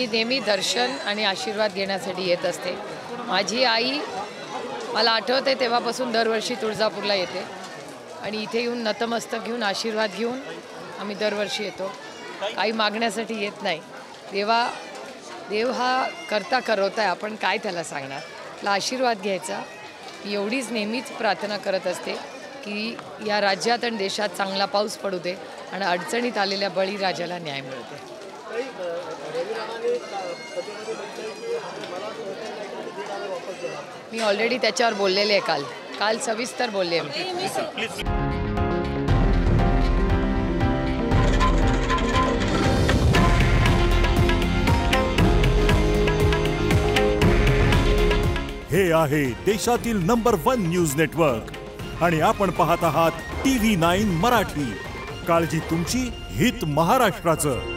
मी नेहमी दर्शन आणि आशीर्वाद घेण्यासाठी येत असते. माझी आई मला आठवते तेव्हापासून दरवर्षी तुळजापूरला येते आणि इथे येऊन नतमस्तक घेऊन आशीर्वाद घेऊन आम्ही दरवर्षी येतो. काही मागण्यासाठी येत नाही. देव हा करता करवता आहे, आपण काय त्याला सांगणार. त्याला आशीर्वाद घ्यायचा. मी एवढीच नेहमीच प्रार्थना करत असते की या राज्यात आणि देशात चांगला पाऊस पडू दे आणि अडचणीत आलेल्या बळीराजाला न्याय मिळते. मी ऑलरेडी त्याच्यावर बोललेले आहे. काल सविस्तर बोलले मी. हे आहे देशातील नंबर 1 न्यूज नेटवर्क आणि आपण पाहत आहात TV9 मराठी. काळजी तुमची, हित महाराष्ट्राचं.